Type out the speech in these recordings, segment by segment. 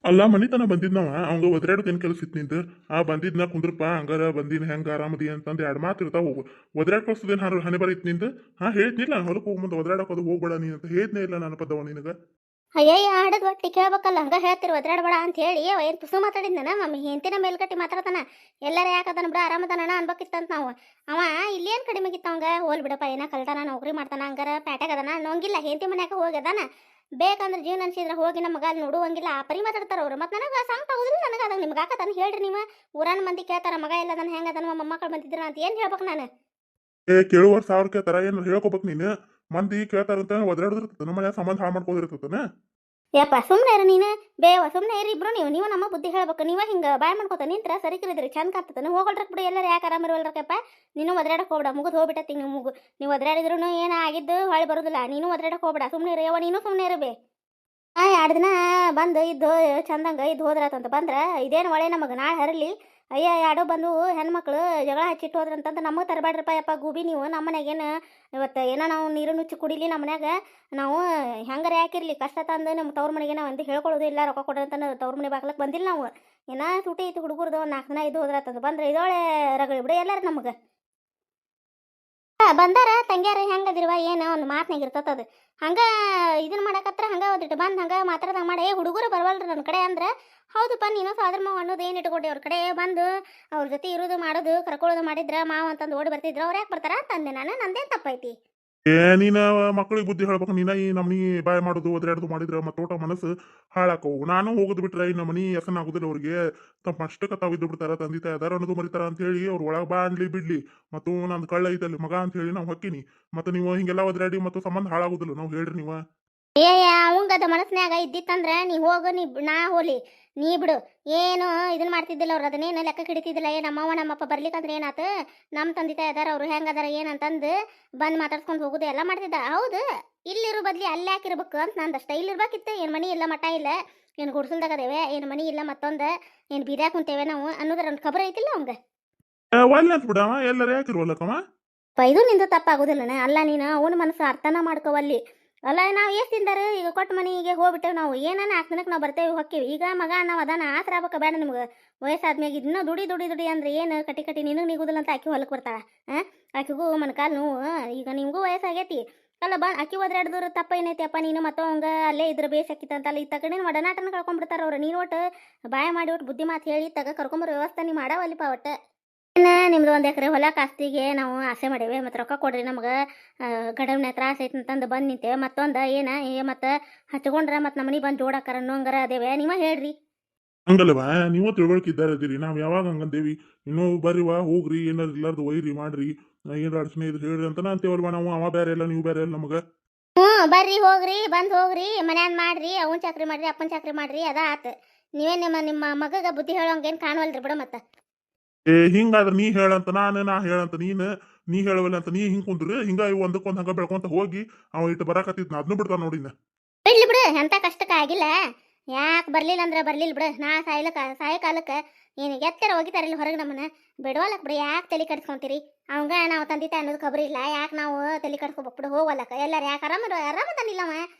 ಅಲ್ಲ ಮನಿತನ ಬಂದಿದ್ನವ ಅವಂಗ ಒದ್ರಾಡೋದೇನ್ ಕೆಲಸ ಇತ್ತು ನಿಂದು. ಬಂದಿದ್ನ ಕುಂದ್ರಪ್ಪ ಹಂಗಾರ ಬಂದಿನ ಹೆಂಗ ಆರಾಮದಿ ಅಂತಂದು ಎರಡು ಮಾತು ಇರ್ತಾವ. ಹೋಗು ಒದ್ರಾಡ್ ಕಳ್ಸೋದೇನು ಹಣೆ ಬರೀತ್ ನಿಂದು. ಹೇಳಿದ್ನಿಲ್ಲ ಹೊಲಕ್ಕೆ ಹೋಗ್ ಮುಂದೆ ಒದ್ರಾಡಕ್ ಅದು ಹೋಗ್ಬೇಡ ನೀನು ಅಂತ ಹೇಳಿದ್ನೇ ಇಲ್ಲ ನನ್ನ ಪದವ ನಿನಗ. ಅಯ್ಯಯ್ಯ ಆಡದ್ ಒಟ್ಟಿ ಕೇಳ್ಬೇಕಲ್ಲ, ಹಂಗ ಹೇಳ್ತಿರು ಒದ್ರಾಡ್ಬೇಡ ಅಂತ ಹೇಳಿ ಅವ ಏನು ತುಸು ಮಾತಾಡಿದ್ನ ಮಮ್ಮಿ ಹೆಂತಿನ ಮೇಲ್ಗಟ್ಟಿ ಮಾತಾಡ್ತಾನ. ಎಲ್ಲಾರ ಯಾಕದನ ಬಿಡ ಆರಾಮದನ ಅನ್ಬೇಕಿತ್ತಂತ ನಾವು. ಅವ ಇಲ್ಲೇನು ಕಡಿಮೆ ಆಗಿತ್ತು ಅವಂಗ, ಹೋಲ್ ಬಿಡಪ್ಪ ಏನ ಕಲ್ತಾನ ನೌಕರಿ ಮಾಡ್ತಾನ ಹಂಗಾರ ಪ್ಯಾಟ್ಯಾಗ ಅದನ ನೋಂಗಿಲ್ಲ ಹೆಂತಿ ಮನ್ಯಾಗ ಹೋಗ್ಯದಾನ. ಬೇಕಂದ್ರೆ ಜೀವನ ಅನ್ಸಿದ್ರೆ ಹೋಗಿ ನಮ್ಮ ಮಗ ಅಲ್ಲಿ ನೋಡುವಂಗಿಲ್ಲ ಆ ಪರಿ ಮಾತಾಡ್ತಾರ ಅವ್ರು. ಮತ್ತೆ ನನಗೆ ಸಾಂಗ್ ಆಗುದಿಲ್ಲ, ನನಗೆ ಅದಾಗ ನಿಮ್ಗೆ ಹಾಕತಾನ ಹೇಳ್ರಿ ನೀವು. ಊರನ್ ಮಂದಿ ಕೇಳ್ತಾರ ಮಗ ಎಲ್ಲದನ ಹೆಂಗದನ ಮೊಮ್ಮಕ್ಕಳು ಬಂದಿದ್ರ ಅಂತ ಏನು ಹೇಳ್ಬೇಕು ನಾನು. ಕೇಳುವರ್ ಸಾವಿರ ಕೇಳ್ತಾರ ಏನು ಹೇಳ್ಕೊಬೇಕು ನೀನು. ಮಂದಿ ಕೇಳ್ತಾರಂತ ಒದ್ರಾಡಿದಿರ್ತದ ನಮ್ಮ ಮನೆ ಸಂಬಂಧ ಹಾಳು ಮಾಡ್ಕೋದಿರ್ತದನ. ಯಪ್ಪ ಸುಮ್ಮನೆ ಇರು ನೀನು, ಬೇವ ಸುಮ್ಮನೆ ಇರಿ ಇಬ್ರು ನೀವು ನಮ್ಮ ಬುದ್ಧಿ ಹೇಳ್ಬೇಕು. ನೀವ ಹಿಂಗೆ ಬಾಯ್ ಮಾಡ್ಕೋತ ನಿಂತ್ರ ಸರಿಕಿರಿದ್ರಿ ಚಂದ ಕಾಗ್ತದೆ. ಹೋಗಲ್ರಕ್ ಬಿಡು ಎಲ್ಲರೂ ಯಾಕೆ ಆರಾಮಿರುವಲ್ರಕ್ಕಪ್ಪ. ನೀನು ಒದ್ರಾಡಕ್ಕೆ ಹೋಗ್ಬೇಡ, ಮುಗಿದು ಹೋಗ್ಬಿಟ್ಟತಿ ನೀವು ಮುಗು. ನೀವು ಒದ್ರಾಡಿದ್ರು ಏನು ಆಗಿದ್ದು ಹೊಳೆ ಬರೋದಿಲ್ಲ. ನೀನು ಒದ್ರಾಡಕ್ಕೆ ಹೋಗ್ಬೇಡ, ಸುಮ್ಮನೆ ಇರು ಯವ್ವ, ನೀನು ಸುಮ್ಮನೆ ಇರಬೇ. 2 ದಿನ ಬಂದು ಇದ್ದು ಚಂದಂಗ ಇದ್ದು ಹೋದ್ರಾತಂತ ಬಂದ್ರೆ ಇದೇನು ಒಳ್ಳೆ ನಮಗೆ ನಾಳೆ ಹರಲಿ. ಅಯ್ಯ ಯಾಡೋ ಬಂದು ಹೆಣ್ಮಕ್ಳು ಜಗಳ ಹಚ್ಚಿಟ್ಟು ಹೋದ್ರಂತಂದು ನಮಗೆ ತರಬೇಡ್ರಪ್ಪ ಯಪ್ಪ ಗೂಬಿ ನೀವು. ನಮ್ಮ ಮನೆಗೇನು ಇವತ್ತು ಏನೋ ನಾವು ನೀರು ನುಚ್ಚಿ ಕುಡಿಲಿ ನಮ್ಮ ಮನ್ಯಾಗ. ನಾವು ಹೆಂಗಾರ ಯಾಕಿರ್ಲಿ ಕಷ್ಟ ತಂದು ನಮ್ಮ ತವ್ರ ಮನೆಗೆ ನಾವು ಅಂತ ಹೇಳ್ಕೊಳ್ಳೋದು ಇಲ್ಲ, ರೊಕ್ಕ ಕೊಡೋದಂತ ತವ್ರ ಮನೆ ಬಾಗ್ಲಕ್ಕೆ ಬಂದಿಲ್ಲ ನಾವು. ಏನೋ ಸೂಟಿ ಐತಿ ಹುಡುಗರ್ದು ಒಂದು 4 ದಿನ ಇದ್ದು ಹೋದ್ರಾತಂದು ಬಂದ್ರೆ ಇದೊಳೆ ರಗಳಿ ಬಿಡು ಎಲ್ಲಾರು ನಮಗೆ. ಬಂದಾರ ತಂಗ್ಯಾರ ಹೆಂಗದಿರುವ ಏನು ಒಂದು ಮಾತನಾಗ ಇರ್ತದ. ಹಂಗ ಇದನ್ನ ಮಾಡಕತ್ರ ಹಂಗ ಓದಿಟ್ಟು ಬಂದು ಹಂಗ ಮಾತಾಡ್ದಂಗೆ ಮಾಡಿ ಹುಡುಗರು ಬರವಲ್ರಿ ನನ್ನ ಕಡೆ ಅಂದ್ರೆ ಹೌದಪ್ಪ ನೀನು ಫಾದರ್ ಮಾವ ಅನ್ನೋದು ಏನು ಇಟ್ಕೊಂಡೆ ಅವ್ರ ಕಡೆ ಬಂದು ಅವ್ರ ಜೊತೆ ಇರೋದು ಮಾಡೋದು ಕರ್ಕೊಳ್ಳೋದು ಮಾಡಿದ್ರ ಮಾವ ಅಂತಂದು ಓಡಿ ಬರ್ತಿದ್ರು. ಅವ್ರು ಯಾಕೆ ಬರ್ತಾರ ಅಂತಂದೆ ನಾನು. ನಂದೇನು ತಪ್ಪೈತಿ. ನೀನ ಮಕ್ಕಳಿಗೆ ಬುದ್ಧಿ ಹೇಳ್ಬೇಕು. ನೀನ ಈ ನಮ್ನಿ ಬಾಯ್ ಮಾಡೋದು ಒದ್ರಾಡೋದು ಮಾಡಿದ್ರ ಮತ್ತೋಟ ಮನಸ್ಸು ಹಾಳಾಕವು. ನಾನು ಹೋಗುದು ಬಿಟ್ರೆ ಈ ನಮ್ಮನಿ ಹೆಸನ ಆಗುದಿಲ್ಲ ಅವ್ರಿಗೆ. ತಮ್ಮ ಅಷ್ಟಕ್ಕೆ ತಾವು ಇದ್ದು ಬಿಡ್ತಾರ, ತಂದೆ ತಾಯಿ ಅದಾರ ಅನ್ನೋದು ಮರಿತಾರ ಅಂತ ಹೇಳಿ ಅವ್ರು ಒಳಗೆ ಬಾ ಅನ್ಲಿ ಬಿಡ್ಲಿ ಮತ್ತು ನಂದು ಕಳ್ಳ ಐತಲ್ಲಿ ಮಗ ಅಂತ ಹೇಳಿ ನಾವು ಹೊಕ್ಕಿನಿ. ಮತ್ತೆ ನೀವು ಹಿಂಗೆಲ್ಲ ಒದ್ರಾಡಿ ಮತ್ತು ಸಂಬಂಧ ಹಾಳಾಗುದಿಲ್ಲ ನಾವು ಹೇಳ್ರಿ ನೀವು. ಏ ಅವಂಗದ ಮನಸ್ನ್ಯಾಗ ಇದ್ದಿತ್ತಂದ್ರೆ ನೀ ಹೋಗು, ನಾ ಹೋಲಿ ನೀ ಬಿಡು. ಏನು ಇದನ್ನ ಮಾಡ್ತಿದ್ದಿಲ್ಲ ಅವ್ರು, ಅದನ್ನೇನು ಲೆಕ್ಕ ಹಿಡಿತಿದ್ದಿಲ್ಲ. ನಮ್ಮವ್ವ ನಮ್ಮಪ್ಪ ಬರ್ಲಿಕ್ಕಂದ್ರೆ ಏನಾತು, ನಮ್ಮ ತಂದೆ ತಾಯಿ ಅದಾರ ಅವ್ರು ಹೆಂಗದಾರ ಏನಂತಂದು ಬಂದು ಮಾತಾಡ್ಸ್ಕೊಂಡು ಹೋಗುದು ಎಲ್ಲ ಮಾಡ್ತಿದ್ದ. ಹೌದು ಇಲ್ಲಿರೋ ಬದ್ಲಿ ಅಲ್ಲಿ ಯಾಕಿರ್ಬೇಕು ಅಂತ ನಂದಷ್ಟ. ಇಲ್ಲಿರ್ಬೇಕಿತ್ತು. ಏನು ಮನಿ ಇಲ್ಲ ಮಠ ಇಲ್ಲ, ಏನು ಗುಡ್ಸಲ್ದಾಗ ಅದೇವೆ, ಏನು ಮನಿ ಇಲ್ಲ ಮತ್ತೊಂದು ಏನು ಬೀದ್ಯಾಗ ಕುಂತೇವೆ ನಾವು ಅನ್ನೋದ್ರ ಒಂದು ಖಬರ್ ಐತಿಲ್ಲ ಅವಂಗ. ಒಲ್ಲೆ ಅಂತ ಬಿಡವ ಎಲ್ಲರೂ ಯಾಕಿರ್ವಲ್ಲಕ್ಕಮ್ಮ. ಇದು ನಿಂದು ತಪ್ಪಾಗೋದಿಲ್ಲನೆ. ಅಲ್ಲ ನೀನು ಅವನ ಮನಸ್ಸು ಅರ್ಥನ ಮಾಡ್ಕೋವಲ್ಲಿ. ಅಲ್ಲ ನಾವು ಎಷ್ಟು ತಿಂದಾರ ಈಗ ಕೊಟ್ಟು ಮನೆಗೆ ಹೋಗ್ಬಿಟ್ಟೇವೆ ನಾವು. ಏನಾನ 4 ದಿನಕ್ಕೆ ನಾವು ಬರ್ತೇವೆ ಹೊಕ್ಕೇವಿ. ಈಗ ಮಗ ನಾವು ಅದಾನ ಆಸರ ಆಗ್ಬೇಕ ಬೇಡ ನಿಮ್ಗೆ. ವಯಸ್ಸಾದ್ಮ್ಯಾಗ ಇನ್ನೂ ದುಡಿ ದುಡಿ ದುಡಿ ಅಂದ್ರೆ ಏನು ಕಟ್ಟಿ ಕಟ್ಟಿ ನಿನಗೆ ನಿಗುದಿಲ್ಲ ಅಂತ ಆಕಿ ಹೊಲಕ್ಕೆ ಬರ್ತಾಳ. ಆಕಿಗೂ ಮನಕಾಲು ನೋವು. ಈಗ ನಿಮಗೂ ವಯಸ್ಸಾಗೈತಿ ಅಲ್ಲ. ಅಕ್ಕಿ ಒದ್ರಾಡಿದ್ರು ತಪ್ಪ ಏನೈತಿ ಅಪ್ಪ. ನೀನು ಮತ್ತು ಅವಂಗ ಅಲ್ಲೇ ಇದ್ರೆ ಬೇಸಾಕಿತ್ತಂತಲ್ಲ. ಈ ತಗಡಿನ ಒಡನಾಟನ ಕಳ್ಕೊಂಡ್ಬಿಡ್ತಾರ ಅವ್ರು. ನೀನು ಒಟ್ಟು ಬಾಯ ಮಾಡಿ ಒಟ್ಟು ಬುದ್ಧಿ ಮಾತು ಹೇಳಿ ತಗ ಕರ್ಕೊಂಬರೋ ವ್ಯವಸ್ಥೆ ನೀವು ಮಾಡವಲ್ಲಿಪ್ಪ ಒಟ್ಟು. ನಿಮ್ದು 1 ಎಕರೆ ಹೊಲ ಕಾಸ್ತಿಗೆ ನಾವು ಆಸೆ ಮಾಡೇವೆ. ಮತ್ತು ರೊಕ್ಕ ಕೊಡ್ರಿ ನಮ್ಗೆ ಗಡವನೆ ತ್ರಾಸ ಐತಿ ಅಂತಂದು ಬಂದು ನಿಂತೇವೆ. ಮತ್ತೊಂದು ಏನು ಮತ್ತು ಹಚ್ಕೊಂಡ್ರೆ ಮತ್ತು ನಮ್ಮ ಮನೆ ಬಂದು ಜೋಡಾಕರ ಅನ್ನೋಂಗಾರ ಅದೇವೆ. ನೀವ ಹೇಳ್ರಿ. ಹಂಗಲ್ವಾ ನೀವು ತಿಳುವಳಿಕೆ ಇದ್ದಾರೆ ಇದೀರಿ. ನಾವು ಯಾವಾಗ ಹಂಗಂದೇವಿ. ಇನ್ನೂ ಬರ್ರಿವಾ ಹೋಗ್ರಿ ಏನಾರು ಇಲ್ಲಾರ್ದು ಒಯ್ರಿ ಮಾಡ್ರಿ ಏನಾರು ಅಡಚಣೆ ಇದ್ರೆ ಹೇಳ್ರಿ ಅಂತ ಅಂತೇವಲ್ವಾ ನಾವು. ಅವ ಬೇರೆ ಎಲ್ಲ ನೀವು ಬೇರೆ ಎಲ್ಲ ನಮಗೆ. ಬರ್ರಿ ಹೋಗ್ರಿ ಬಂದು ಹೋಗ್ರಿ ಮನ್ಯಾನ್ ಮಾಡ್ರಿ. ಅವನ್ ಚಾಕ್ರಿ ಮಾಡ್ರಿ ಅಪ್ಪನ ಚಾಕ್ರಿ ಮಾಡ್ರಿ ಅದ ಆತು. ನೀವೇ ನಿಮ್ಮ ಮಗಗ ಬುದ್ಧಿ ಹೇಳೋಂಗೇನು ಕಾಣವಲ್ರಿ ಬಿಡ. ಮತ್ತೆ ಹಿಂಗಾದ್ರೆ ನೀ ಹೇಳಂತ ನಾ ಹೇಳಂತ ನೀ ಹೇಳವಲ್ಲ ಅಂತ ನೀ ಹಿಂಗ್ ಕುಂದ್ರಿ ಹಿಂಗ ಒಂದಕ್ಕೊಂದು ಹಂಗ ಬೆಳ್ಕೊಂತ ಹೋಗಿ ಅವ ಇಟ್ಟು ಬರಾಕತ್ತಿದ್ ಅದನ್ನು ಬಿಡ್ತಾನ ನೋಡಿನ. ಬಿಡ್ಲಿ ಬಿಡು, ಎಂತ ಕಷ್ಟಕ್ಕೆ ಆಗಿಲ್ಲ. ಯಾಕೆ ಬರ್ಲಿಲ್ಲ ಅಂದ್ರೆ ಬರ್ಲಿಲ್ಲ ಬಿಡು. ನಾ ಸಾಯ ಕಾಲಕ್ಕೆ ಏನು ಎತ್ತರ ಹೋಗಿತಾರಿಲ್ಲ ಹೊರಗೆ ನಮ್ಮನ್ನ ಬಿಡವಲ್ಲಕ್ ಬಿಡು. ಯಾಕೆ ತಲೆ ಕಟ್ಸ್ಕೊಂತೀರಿ. ಅವಂಗ ನಾವು ತಂದೆ ತಾಯಿ ಅನ್ನೋದು ಖಬರ್ ಇಲ್ಲ. ಯಾಕೆ ನಾವು ತಲೆ ಕಟ್ಸ್ಕೊಬೇಕು ಬಿಡು. ಹೋಗಲ್ಲಕ್ಕ ಎಲ್ಲಾರು ಯಾಕೆ ಆರಾಮದಾನಿಲ್ಲವ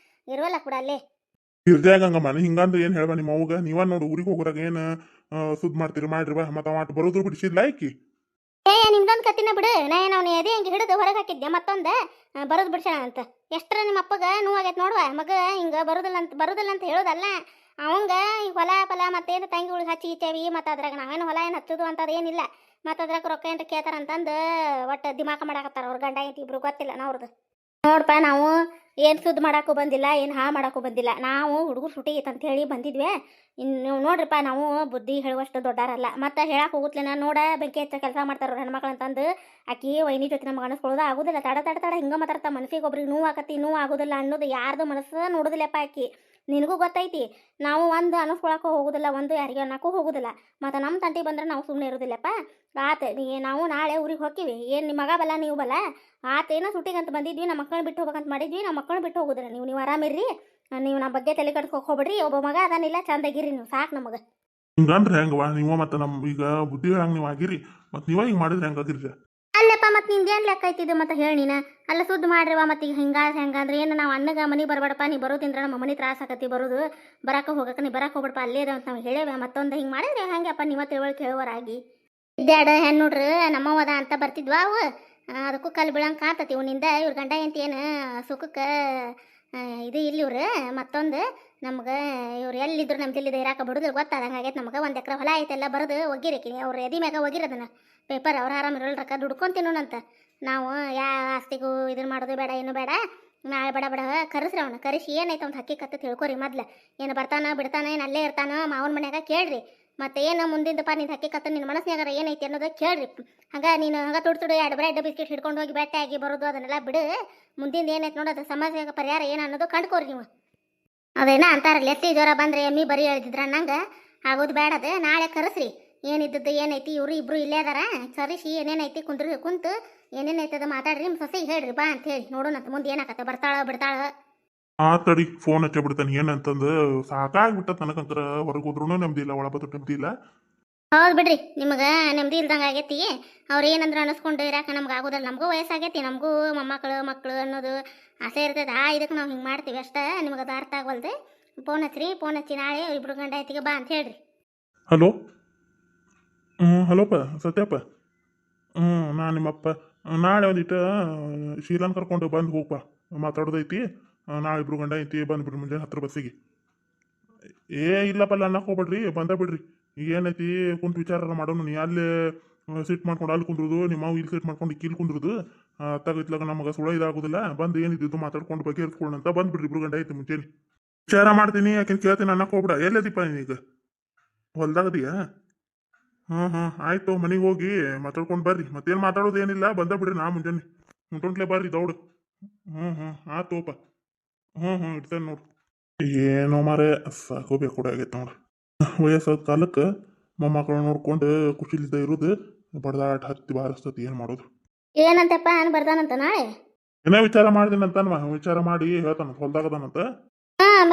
ಇರುವಲ್ಲಕ್ ಬಿಡು ಅಲ್ಲೇ. ಇರ್ದಾಗ ಹಂಗ ಮನೆ ಹಿಂಗಂದ್ರೆ ಏನ್ ಹೇಳ್ಬಾ ನಿಮ್ಮ ಅವ್ಗ. ನೀವ ನೋಡು ಊರಿಗೆ ಹೋಗೋರಾಗ ಏನ್ ಸುದ್ ಮಾಡ್ತೀರಿ ಮಾಡ್ರಿ ಬಾ. ಮತ್ತ ಅವ ಬರೋದ್ರು ಬಿಡಿಸಿದ್ಲ ಆಯ್ಕಿ. ನಿಮ್ದೊಂದು ಕತ್ತಿನ ಬಿಡು. ನಾ ಅವನು ಎದೆ ಹಿಂಗೆ ಹಿಡಿದು ಹೊರಗೆ ಹಾಕಿದ್ದೆ ಮತ್ತೊಂದು ಬರೋದು ಬಿಡ್ಸೋಣ ಅಂತ. ಎಷ್ಟರ ನಿಮ್ಮ ಅಪ್ಪಗ ನೋವಾಗೈತೆ ನೋಡುವ. ಮಗ ಹಿಂಗೆ ಬರೋದಿಲ್ಲ ಅಂತ ಹೇಳೋದಲ್ಲ. ಅವಂಗ ಈ ಹೊಲ ಫಲ ಮತ್ತೇನು ತಂಗಿಗಳು ಹಚ್ಚಿ ಇತ್ತೇವಿ. ಮತ್ತು ಅದ್ರಾಗ ನಾವೇನು ಹೊಲ ಏನು ಹಚ್ಚೋದು ಅಂತದ್ದು ಏನಿಲ್ಲ. ಮತ್ತು ಅದ್ರಾಗ ರೊಕ್ಕ ಅಂತ ಕೇಳ್ತಾರಂತಂದು ಒಟ್ಟು ದಿಮಾಕ ಮಾಡಾಕತ್ತಾರ ಅವ್ರ ಗಂಡ ಐತಿ ಇಬ್ರು ಗೊತ್ತಿಲ್ಲ ನೋಡ್ದು. ನೋಡಪ್ಪ ನಾವು ಏನು ಸುದ್ದಿ ಮಾಡೋಕ್ಕೂ ಬಂದಿಲ್ಲ, ಏನು ಹಾಳು ಮಾಡೋಕ್ಕೂ ಬಂದಿಲ್ಲ. ನಾವು ಹುಡುಗರು ಸುಟಿ ಐತೆ ಅಂತ ಹೇಳಿ ಬಂದಿದ್ವಿ. ಇನ್ನು ನೋಡ್ರಿಪ್ಪ ನಾವು ಬುದ್ಧಿ ಹೇಳುವಷ್ಟು ದೊಡ್ಡಾರಲ್ಲ. ಮತ್ತು ಹೇಳಕ್ಕೆ ಹೋಗುತ್ತಲೆ ನಾನು ನೋಡ ಬೆಂಕಿ ಹೆಚ್ಚ ಕೆಲಸ ಮಾಡ್ತಾರ ಹೆಣ್ಮಕ್ಳು ಅಂತಂದು ಆಕಿ ವೈನಿ ಜೊತೆ ನಮ್ಗೆ ಅನಿಸ್ಕೊಳ್ಳೋದು ಆಗೋದಿಲ್ಲ. ತಡ ಹಿಂಗೆ ಮಾತಾಡ್ತಾ ಮನಸ್ಸಿಗೆ ಒಬ್ರಿಗೆ ನೋವು ಆಕತಿ ನೋವು ಆಗೋದಿಲ್ಲ ಅನ್ನೋದು ಯಾರ್ದು ಮನಸ್ಸು ನೋಡೋದಿಲ್ಲಪ್ಪ ಆಕಿ. ನಿನಗೂ ಗೊತ್ತೈತಿ. ನಾವು ಒಂದು ಅನಿಸ್ಕೊಳಕ್ಕೂ ಹೋಗೋದಿಲ್ಲ, ಒಂದು ಯಾರಿಗೆ ಅನ್ನೋಕ್ಕೂ ಹೋಗೋದಿಲ್ಲ. ಮತ್ತು ನಮ್ಮ ತಂಟಿ ಬಂದ್ರೆ ನಾವು ಸುಮ್ಮನೆ ಇರೋದಿಲ್ಲಪ್ಪ. ಆತ ನಾವು ನಾಳೆ ಊರಿಗೆ ಹೋಗ್ತೀವಿ. ಏನು ನಿಮ್ಮ ಮಗ ಬಲ್ಲ ನೀವು ಬಲ್ಲ ಆತೇನೋ ಸುಟ್ಟಿಗಂತ ಬಂದಿದ್ವಿ. ನಮ್ಮ ಮಕ್ಕಳನ್ನ ಬಿಟ್ಟು ಹೋಗ್ಬೇಕಂತ ಮಾಡಿದ್ವಿ. ನಮ್ಮ ಮಕ್ಕಳನ್ನ ಬಿಟ್ಟು ಹೋಗೋದಿಲ್ಲ. ನೀವು ಆರಾಮಿರ್ರಿ. ನೀವು ನಮ್ಮ ಬಗ್ಗೆ ತಲೆ ಕಟ್ಸ್ಕೊಕ್ ಹೋಗ್ಬಿಡ್ರಿ. ಒಬ್ಬ ಮಗ ಅದಾನಿಲ್ಲ ಚಂದಾಗಿರಿ ನೀವು ಸಾಕು ನಮಗೆ. ಹಿಂಗಂದ್ರೆ ಹೆಂಗವಾ ನೀವು ಮತ್ತೆ ನಮ್ ಈಗ ಬುದ್ಧಿ ಹೇಳಂಗ್ ನೀವು ಆಗಿರಿ. ಮತ್ ನೀವ ಹಿಂಗ್ ಮಾಡಿದ್ರೆ ಹೆಂಗಾಗಿರ್ರಿ. ಅಲ್ಲಪ್ಪ ಮತ್ತೆ ನಿಂದೇನು ಲೆಕ್ಕ ಐತಿದ್ದು ಮತ್ತೆ ಹೇಳಿ ನೀನು ಅಲ್ಲ ಸುದ್ದಿ ಮಾಡ್ರಿವ ಮತ್ತೆ ಈಗ ಹೆಂಗಂದ್ರೆ ಏನು ನಾವು ಅಣ್ಣಗ ಮನೆ ಬರಬೇಡಪ್ಪ ನೀ ಬರೋದಿಂದ್ರ ನಮ್ಮ ಮನೆ ತ್ರಾಸ ಆಕತಿ ಬರೋದು ಬರಕ್ಕೆ ಹೋಗಕ್ಕೆ ನೀ ಬರಕ್ಕೆ ಹೋಗ್ಬಿಡಪ್ಪ ಅಲ್ಲೇ ಅದ ಅಂತ ನಾವು ಹೇಳೇವೆ ಮತ್ತೊಂದು ಹಿಂಗೆ ಮಾಡಿದ್ರೆ ಹೆಂಗಪ್ಪ ನಿಮ್ಮ ತಿಳುವಳಿಕೆ ಹೇಳುವರಾಗಿ ಇದ್ಯಾಡ ಹೆಣ್ಣು ನೋಡ್ರಿ ನಮ್ಮವದ ಅಂತ ಬರ್ತಿದ್ವಾ ಅವು ಅದಕ್ಕೂ ಕಲ್ಲು ಬೀಳಂಗೆ ಕಾಣ್ತತಿ ಇವನಿಂದ ಇವ್ರ ಗಂಡ ಅಂತ ಏನು ಸುಖಕ್ಕೆ ಇದು ಇಲ್ಲಿ ಇವ್ರು ಮತ್ತೊಂದು ನಮ್ಗೆ ಇವ್ರು ಎಲ್ಲಿದ್ರು ನಮ್ಮ ತಿಲ್ಲಿದ ಇರಾಕ ಬಿಡುದು ಗೊತ್ತಾದಂಗೆ ಆಗೈತೆ ನಮ್ಗೆ ಒಂದು ಎಕರೆ ಹೊಲ ಐತೆಲ್ಲ ಬರೋದು ಒಗ್ಗಿರಕಿ ಅವ್ರು ಎದಿ ಮ್ಯಾಗ ಒಗಿರೋದನ್ನ ಪೇಪರ್ ಅವ್ರು ಆರಾಮ ಇರಲ್ರಕ್ಕ ದುಡ್ಕೊಂಡು ತಿನ್ನೋಣಂತ ನಾವು ಯಾವ ಆಸ್ತಿಗೂ ಇದನ್ನ ಮಾಡೋದು ಬೇಡ ಏನು ಬೇಡ ನಾಳೆ ಬಡ ಬಡ ಕರೆಸ್ರಿ ಅವನು ಕರೆಸಿ ಏನೈತೆ ಅವ್ನು ಹಕ್ಕಿ ತಿಳ್ಕೊರಿ ಮೊದ್ಲು ಏನು ಬರ್ತಾನ ಬಿಡ್ತಾನ ಏನು ಅಲ್ಲೇ ಇರ್ತಾನೋ ಮಾವನ ಮನ್ಯಾಗ ಕೇಳ್ರಿ ಮತ್ತೆ ಏನು ಮುಂದಿಂದಪ್ಪ ನಿಂದು ಹಕ್ಕಿ ನಿನ್ನ ಮನಸ್ಸಿನಾಗಾರ ಏನೈತಿ ಅನ್ನೋದು ಕೇಳ್ರಿ ಹಂಗೆ ನೀನು ಹಂಗೆ ತುಡು ಎರಡು ಬ್ರೆಡ್ ಬಿಸ್ಕಿಟ್ ಹಿಡ್ಕೊಂಡು ಹೋಗಿ ಬೆಟ್ಟಾಗಿ ಬರೋದು ಅದನ್ನೆಲ್ಲ ಬಿಡು ಮುಂದಿಂದ ಏನೈತೆ ನೋಡೋದು ಸಮಸ್ಯೆಗೆ ಪರಿಹಾರ ಏನು ಅನ್ನೋದು ಕಂಡ್ಕೋರಿ ನೀವು ಅದೇನ ಅಂತಾರಲ್ಲ ಎತ್ತಿ ಜ್ವರ ಬಂದರೆ ಎಮ್ಮಿ ಬರೀ ಹೇಳಿದ್ರ ನಂಗೆ ಆಗೋದು ಬೇಡದು ನಾಳೆ ಕರೆಸ್ರಿ ಏನಿದ್ದದ್ದು ಏನೈತಿ ಇವರು ಇಬ್ರು ಇಲ್ಲೇ ಅದಾರ ಕರೆಸಿ ಏನೇನೈತಿ ಕುಂತು ಏನೇನೈತೆ ಅದು ಮಾತಾಡ್ರಿ ನಿಮ್ಮ ಸೊಸೆಗೆ ಹೇಳ್ರಿ ಬಾ ಅಂತ ಹೇಳಿ ನೋಡೋಣಂತ ಮುಂದೆ ಏನಾಕತ್ತೆ ಬರ್ತಾಳ ಬಿಡ್ತಾಳ ತಡಿ ಫೋನ್ ಹಚ್ಚ ಬಿಡ್ತಾನೆ ಏನಂತಂದು ಸಾಕಾಗ್ಬಿಟ್ಟ ತನಕಂಕರ ಹೊರಗೆ ಹೋದ್ರೂ ನೆಮ್ಮದಿ ಇಲ್ಲ ಒಳಬತ್ತು ನೆಮ್ಮದಿ ಇಲ್ಲ. ಹೌದು ಬಿಡ್ರಿ ನಿಮಗೆ ನೆಮ್ಮದಿ ಇಲ್ದಂಗೆ ಆಗೈತಿ ಅವ್ರು ಏನಂದ್ರೆ ಅನಿಸ್ಕೊಂಡು ಇರಾಕ ನಮ್ಗೆ ಆಗೋದಲ್ಲ ನಮಗೂ ವಯಸ್ಸಾಗೈತಿ ನಮಗೂ ಮೊಮ್ಮಕ್ಕಳು ಮಕ್ಕಳು ಅನ್ನೋದು ಆಸೆ ಇರ್ತದೆ ಇದಕ್ಕೆ ನಾವು ಹಿಂಗೆ ಮಾಡ್ತೀವಿ ಅಷ್ಟೇ ನಿಮಗೆ ಅದು ಅರ್ಥ ಆಗೋಲ್ದು ಫೋನ್ ಹಚ್ಚಿ ನಾಳೆ ಇಬ್ರು ಗಂಡ ಐತಿಗೆ ಬಾ ಅಂತ ಹೇಳ್ರಿ. ಹಲೋ ಹಲೋಪ್ಪ ಸತ್ಯಪ್ಪ ನಾನು ನಿಮ್ಮಪ್ಪ ನಾಳೆ ಒಂದಿಟ್ಟು ಶೀಲಾನ್ ಕರ್ಕೊಂಡು ಬಂದು ಹೋಗಪ್ಪ ಮಾತಾಡೋದೈತಿ ನಾಳೆ ಇಬ್ರು ಗಂಡ ಐತಿ ಬಂದುಬಿಡ್ರಿ ಮುಂಜಾನೆ 10 ಬಸ್ಸಿಗೆ. ಇಲ್ಲಪ್ಪಲ್ಲ ಅನ್ನಕ್ಕೆ ಹೋಗ್ಬೇಡ್ರಿ ಬಂದ ಬಿಡ್ರಿ ಏನೈತಿ ಕುಂತು ವಿಚಾರ ಮಾಡೋನು ನೀ ಅಲ್ಲೇ ಸಿಟ್ ಮಾಡ್ಕೊಂಡು ಅಲ್ಲಿ ಕುಂದ್ರದು ನಿಮ್ಮ ಇಲ್ಲಿ ಸಿಟ್ ಮಾಡ್ಕೊಂಡು ಕೀಲ್ ಕುಂದ್ರದು ತಗತ್ಲಾಗ ನಮಗೆ ಸುಳ ಇದಾಗೋದಿಲ್ಲ ಬಂದು ಏನಿದ್ದು ಮಾತಾಡ್ಕೊಂಡು ಬಗೆಹರಿಸ್ಕೊಳ್ಳೋಣ ಅಂತ ಬಂದ್ಬಿಡ್ರಿ ಇಬ್ರು ಗಂಡ ಐತಿ ಮುಂಚೆನೆ ವಿಚಾರ ಮಾಡ್ತೀನಿ ಯಾಕೆ ಕೇಳ್ತೀನಿ ಅನ್ನಕ್ಕೆ ಹೋಗ್ಬಿಡ ಎಲ್ಲದೀಪ ನೀನೀಗ ಹೊಲ್ದಾಗದೀಯಾ? ಆಯ್ತು ಮನೆಗೆ ಹೋಗಿ ಮಾತಾಡ್ಕೊಂಡು ಬರ್ರಿ ಮತ್ತೇನು ಮಾತಾಡೋದು ಏನಿಲ್ಲ ಬಂದ ಬಿಡ್ರಿ ನಾ ಮುಂಜಾನೆ ಮುಂಟೊಂಟ್ಲೆ ಬರ್ರಿ ದೌಡು. ಆತೋಪ ಇಡ್ತೇನೆ ನೋಡು. ಏನೋ ಮಾರೇ ಸಾಕೋಬೇಕು ಕೂಡ ಆಗೈತೆ ನೋಡ್ರಿ ವಯಸ್ಸಾದ ಕಾಲಕ್ಕೆ ಮೊಮ್ಮಕ್ಕಳು ನೋಡ್ಕೊಂಡು ಖುಷಿಲಿದ್ದ ಇರೋದು ಬಡ್ದಾಟ ಹತ್ತಿ ಬಾರಿಸ್ತತಿ ಏನು ಮಾಡೋದು. ಏನಂತಪ್ಪ ನಾನು ಬರ್ದಾನಂತ ನಾಳೆ ಏನೋ ವಿಚಾರ ಮಾಡ್ತೀನಂತ ವಿಚಾರ ಮಾಡಿ ಹೇಳ್ತಾನ ಹೊಲ್ದಾಗದಾನಂತ.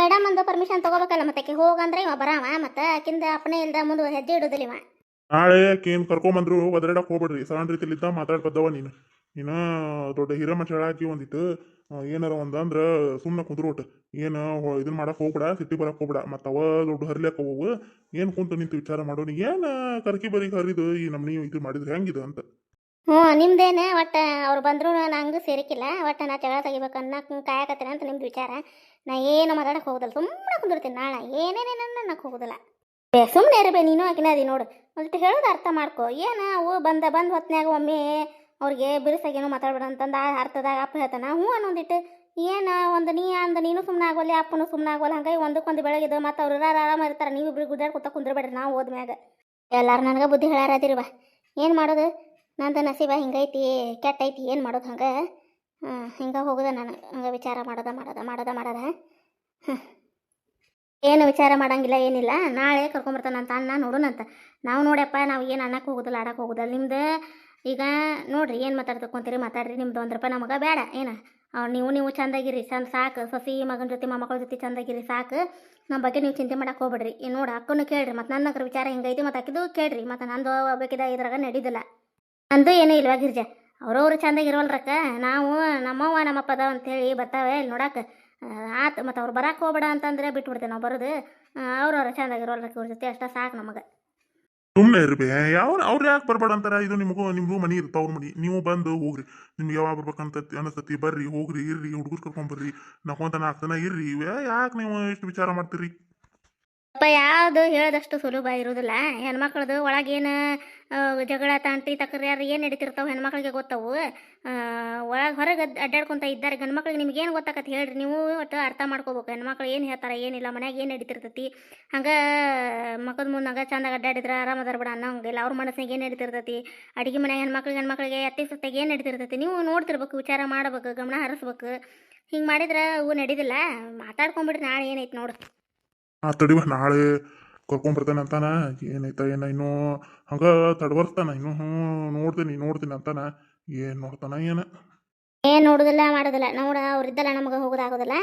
ಮೇಡಮ್ ಅಂದು ಪರ್ಮಿಷನ್ ತಗೋಬೇಕಲ್ಲ ಮತ್ತೆ ಹೋಗಂದ್ರೆ ಇವ ಬರಾವ ಮತ್ತೆ ಆಕಿಂದ ಅಪ್ಪನೇ ಇಲ್ದ ಮುಂದೆ ಹೆಜ್ಜೆ ಇಡೋದಿಲ್ಲ ಇವ. ನಾಳೆ ಏನು ಕರ್ಕೊಂಬಂದ್ರು ಒದರಾಡಕ್ಕೆ ಹೋಗ್ಬೇಡ್ರಿ ಸಣ್ಣ ರೀತಿಲಿದ್ದ ಮಾತಾಡ್ ಬದ್ದವ ನೀನು ದೊಡ್ಡ ಹಿರ ಮನುಷ್ಯ ಹೇಳಾಕಿ ಒಂದಿತ್ತು ಏನಾರ ಒಂದಂದ್ರೆ ಸುಮ್ಮನೆ ಕುಂದ್ರೋಟ್ ಏನು ಇದನ್ನ ಮಾಡಕ್ಕೆ ಹೋಗ್ಬೇಡ ಸಿಟಿ ಬರಕ್ಕೆ ಹೋಗ್ಬೇಡ ಮತ್ತು ಅವ ದೊಡ್ಡ ಹರಿಲಿಕ್ಕೆ ಹೋಗವು ಏನು ಕುಂತು ನಿಂತು ವಿಚಾರ ಮಾಡೋನಿ ಏನು ಕರ್ಕಿ ಬರೀ ಹರಿದು ಈ ನಮ್ನಿ ಇದು ಮಾಡಿದ್ರೆ ಹೆಂಗಿದು ಅಂತ. ನಿಮ್ದೇನೆ ಒಟ್ಟು ಅವ್ರು ಬಂದ್ರು ನಂಗೆ ಸೇರಿಕಿಲ್ಲ ಒಟ್ಟು ನಾ ಜಗಳ ತೆಗಿಬೇಕನ್ನ ಕಾಯಕತ್ತೀನಿ ಅಂತ ನಿಮ್ದು ವಿಚಾರ. ನಾ ಏನು ಮಾತಾಡಕ್ಕೆ ಹೋಗೋದಲ್ಲ ಸುಮ್ಮನೆ ಕುಂದಿರ್ತೀನಿ ನಾಳೆ ಏನೇನೇನ ಅನ್ನಕ್ಕೆ ಹೋಗೋದಿಲ್ಲ. ಸುಮ್ಮನೆ ಇರಬೇ ನೀನು ಆಕಿನ ಅದಿ ನೋಡು ಒಂದಿಟ್ಟು ಹೇಳೋದು ಅರ್ಥ ಮಾಡ್ಕೊ ಏನು ಅವು ಬಂದ ಹೊತ್ನ್ಯಾಗ ಒಮ್ಮೆ ಅವ್ರಿಗೆ ಬಿರುಸಾಗೇನೋ ಮಾತಾಡ್ಬೇಡ ಅಂತಂದು ಆ ಅರ್ಥದಾಗ ಅಪ್ಪ ಹೇಳ್ತಾನ ಅನ್ನೊಂದಿಟ್ಟು ಏನು ಒಂದು ನೀನು ಸುಮ್ಮನೆ ಆಗೋಲ್ಲ ಅಪ್ಪನು ಸುಮ್ಮನೆ ಆಗೋಲ್ಲ ಹಂಗಾಗಿ ಒಂದಕ್ಕೊಂದು ಬೆಳಗ್ಗೆ ಮತ್ತು ಅವ್ರು ಆರಾಮ ಇರ್ತಾರೆ ನೀವು ಇಬ್ರು ಗುದ್ದಾಡ್ಕೊತ ಕುಂದ್ರಬೇಡ್ರಿ ನಾವು ಹೋದ್ಮ್ಯಾಗ ಎಲ್ಲಾರು ನನಗೆ ಬುದ್ಧಿ ಹೇಳಾರದಿರುವ ಏನು ಮಾಡೋದು ನಂದು ನಸೀಬ ಹಿಂಗೈತಿ ಕೆಟ್ಟೈತಿ ಏನು ಮಾಡೋದು ಹಿಂಗೆ ಹೋಗೋದ ನಾನು ಹಂಗೆ ವಿಚಾರ ಮಾಡೋದ ಏನು ವಿಚಾರ ಮಾಡೋಂಗಿಲ್ಲ ಏನಿಲ್ಲ ನಾಳೆ ಕರ್ಕೊಂಬರ್ತಾನಂತ ಅಣ್ಣ ನೋಡೋಣಂತ ನಾವು ನೋಡ್ಯಪ್ಪ ನಾವು ಏನು ಅನ್ನಕ್ಕೆ ಹೋಗೋದಿಲ್ಲ ಆಡಕ್ಕೆ ಹೋಗೋದಿಲ್ಲ ನಿಮ್ದು ಈಗ ನೋಡ್ರಿ ಏನು ಮಾತಾಡ್ತಕೊಂತೀರಿ ಮಾತಾಡ್ರಿ ನಿಮ್ದು 1 ರೂಪಾಯಿ ನಮಗೆ ಬೇಡ ಏನು ನೀವು ಚಂದಾಗಿರಿ ಸಾಕು ಸೊಸಿ ಮಗನ ಜೊತೆ ಮೊಮ್ಮಕ್ಕಳ ಜೊತೆ ಚಂದಾಗಿರಿ ಸಾಕು ನಮ್ಮ ಬಗ್ಗೆ ನೀವು ಚಿಂತೆ ಮಾಡಕ್ಕೆ ಹೋಗ್ಬೇಡ್ರಿ ನೋಡಿ ಅಕ್ಕನು ಕೇಳ್ರಿ ಮತ್ತು ನನ್ನ ವಿಚಾರ ಹಿಂಗೈತಿ ಮತ್ತು ಅಕ್ಕಿದು ಕೇಳ್ರಿ ಮತ್ತು ನಂದು ಒಬ್ಬಕಿದ ಇದ್ರಾಗ ನಡೀದಿಲ್ಲ ಅಂದು ಏನೂ ಇಲ್ವಾ ಗಿರ್ಜಾ ಅವ್ರವ್ರು ಚಂದಾಗಿರೋಲ್ರಕ್ಕ ನಾವು ನಮ್ಮವ್ವ ನಮ್ಮಪ್ಪದ ಅಂತೇಳಿ ಬರ್ತಾವೆ ಇಲ್ಲಿ ನೋಡಕ್ಕೆ ಆತು ಮತ್ತು ಅವ್ರು ಬರಕ್ಕೆ ಹೋಗ್ಬೇಡ ಅಂತಂದ್ರೆ ಬಿಟ್ಬಿಡ್ತೇವೆ ನಾವು ಬರೋದು ಅವ್ರವ್ರ ಚಂದಾಗಿರೋಲ್ರಕ್ಕ ಇವ್ರ ಜೊತೆ ಅಷ್ಟ ಸಾಕು ನಮಗೆ. ಸುಮ್ಮನೆ ಇರ್ಬೇ ಅವ್ರು ಯಾಕೆ ಬರ್ಬೇಡ ಅಂತಾರ ಇದು ನಿಮಗೂ ಮನಿ ಇರ್ತಾವ ಅವ್ರ ಮನಿ ನೀವು ಬಂದು ಹೋಗ್ರಿ ನಿಮ್ಗೆ ಯಾವಾಗ ಬರ್ಬೇಕಂತ ಅನಿಸ್ತತಿ ಬರ್ರಿ ಹೋಗ್ರಿ ಇರ್ರಿ ಹುಡುಗರು ಕರ್ಕೊಂಬರ್ರಿ ನಾಕೊಂತ 4 ದಿನ ಇರ್ರಿ ಯಾಕೆ ನೀವು ಇಷ್ಟು ವಿಚಾರ ಮಾಡ್ತೀರಿ? ಯಾವುದು ಹೇಳದಷ್ಟು ಸುಲಭ ಇರೋದಿಲ್ಲ ಹೆಣ್ಮಕ್ಳದು ಒಳಗೇನು ಜಗಳ ತಾಂಟಿ ತಕರಾರು ಏನು ನಡೀತಿರ್ತಾವೆ ಹೆಣ್ಮಕ್ಳಿಗೆ ಗೊತ್ತವು ಒಳಗೆ ಹೊರಗೆ ಅಡ್ಡಾಡ್ಕೊತ ಇದ್ದಾರೆ ಗಂಡು ಮಕ್ಳಿಗೆ ನಿಮ್ಗೇನು ಗೊತ್ತಾಕತ್ತೆ ಹೇಳ್ರಿ ನೀವು ಒಟ್ಟು ಅರ್ಥ ಮಾಡ್ಕೋಬೇಕು ಹೆಣ್ಮಕ್ಳು ಏನು ಹೇಳ್ತಾರೆ ಏನಿಲ್ಲ ಮನ್ಯಾಗ ಏನು ನಡೀತಿರ್ತೈತಿ ಹಂಗೆ ಮಕ್ಕದ ಮುಂದೆ ಹಂಗೆ ಚಂದಾಗ ಅಡ್ಡಾಡಿದ್ರೆ ಆರಾಮದಾರ ಬಿಡ ಅನ್ನೋಂಗಿಲ್ಲ ಅವ್ರ ಮನಸ್ಸಿಗೆ ಏನು ನಡೀತಿರ್ತೈತಿ ಅಡುಗೆ ಮನೆ ಹೆಣ್ಮಕ್ಳಿಗೆ ಅತ್ತೆ ಸೊತ್ತಾಗ ಏನು ನಡೀತಿರ್ತೈತಿ ನೀವು ನೋಡ್ತಿರ್ಬೇಕು ವಿಚಾರ ಮಾಡ್ಬೇಕು ಗಮನ ಹರಿಸ್ಬೇಕು ಹಿಂಗೆ ಮಾಡಿದ್ರೆ ಅವು ನಡೀದಿಲ್ಲ ಮಾತಾಡ್ಕೊಂಬಿಡ್ರಿ ನಾಳೆ ಏನೈತಿ ನೋಡು. ತಡಿವ ನಾಳೆ ಕರ್ಕೊಂಬರ್ತಾನೆ ಅಂತಾನ ಏನೈತ ಇನ್ನೂ ಹಂಗೆ ತಡವರ್ಸ್ತಾನ ಇನ್ನೂ ನೋಡ್ತೀನಿ ಅಂತಾನ ಏನು ನೋಡ್ತಾನ ಏನು ನೋಡೋದಿಲ್ಲ ಮಾಡೋದಿಲ್ಲ ನೋಡ ಅವ್ರಿದ್ದಲ್ಲ ನಮಗೆ ಹೋಗೋದಾಗೋದಿಲ್ಲ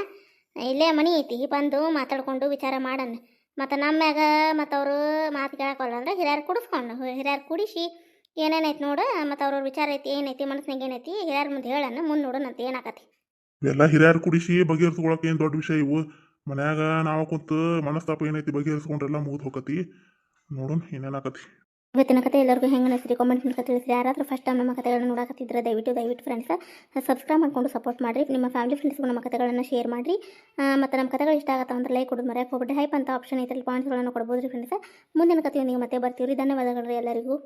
ಇಲ್ಲೇ ಮನೆ ಐತಿ ಬಂದು ಮಾತಾಡ್ಕೊಂಡು ವಿಚಾರ ಮಾಡಣ ಮತ್ತು ನಮ್ಮ ಮ್ಯಾಗ ಮತ್ತು ಅವರು ಮಾತು ಕೇಳಕ್ಕಲ್ಲ ಅಂದ್ರೆ ಹಿರಿಯರು ಕುಡಿಸ್ಕೊಂಡು ಹಿರಿಯರು ಕುಡಿಸಿ ಏನೇನೈತಿ ನೋಡು ಮತ್ತು ಅವ್ರವ್ರ ವಿಚಾರ ಐತಿ ಏನೈತಿ ಮನಸ್ಸಿನಾಗ ಏನೈತಿ ಹಿರಿಯರ ಮುಂದೆ ಹೇಳಣ್ಣ ಮುಂದೆ ನೋಡೋಣಂತ ಏನಾಕತಿ. ಇವೆಲ್ಲ ಹಿರಿಯರು ಕುಡಿಸಿ ಬಗೆಹರಿಸ್ಕೊಳಕ್ಕೆ ಏನು ದೊಡ್ಡ ವಿಷಯ ಇವು. ಮನ್ಯಾಗ ನಾವು ಕುಂತು ಮನಸ್ತಾಪ ಏನೈತಿ ಬಗೆಹರಿಸ್ಕೊಂಡ್ರೆಲ್ಲ ಮುಗಿದು ಹೋಗತಿ. ನೋಡೋಣ ಏನೇನಾಕತಿ. ಇವತ್ತಿನ ಕತೆ ಎಲ್ಲರಿಗೂ ಹೆಂಗೆ ಅನಿಸ್ರಿ ಕಾಮೆಂಟ್ ಮೂಲಕ ತಿಳಿಸ್ರಿ. ಯಾರಾದರೂ ಫಸ್ಟ್ ಟೈಮ್ ನಮ್ಮ ಕತೆಗಳನ್ನು ನೋಡಕತ್ತಿದ್ರೆ ದಯವಿಟ್ಟು ಫ್ರೆಂಡ್ಸ್ ಸಬ್ಸ್ಕ್ರೈಬ್ ಮಾಡ್ಕೊಂಡು ಸಪೋರ್ಟ್ ಮಾಡಿರಿ. ನಿಮ್ಮ ಫ್ಯಾಮಿಲಿ ಫ್ರೆಂಡ್ಸ್ಗೂ ನಮ್ಮ ಕತೆಗಳನ್ನು ಶೇರ್ ಮಾಡಿರಿ. ಮತ್ತು ನಮ್ಮ ಕತೆಗಳು ಇಷ್ಟ ಆಗತ್ತ ಅಂದ್ರೆ ಲೈಕ್ ಕೊಡೋದು ಮರೆಯಕ್ಕೆ ಹೋಗ್ಬಿಟ್ಟು ಹೈಪ್ ಅಂತ ಆಪ್ಷನ್ ಐತಲ್ಲಿ ಪಾಯಿಂಟ್ಸ್ಗಳನ್ನು ಕೊಡ್ಬೋದು ರೀ ಫ್ರೆಂಡ್ಸ್. ಮುಂದಿನ ಕತೆಯೊಂದಿಗೆ ಮತ್ತೆ ಬರ್ತೀವಿ ರೀ. ಧನ್ಯವಾದಗಳು ರೀ ಎಲ್ಲರಿಗೂ.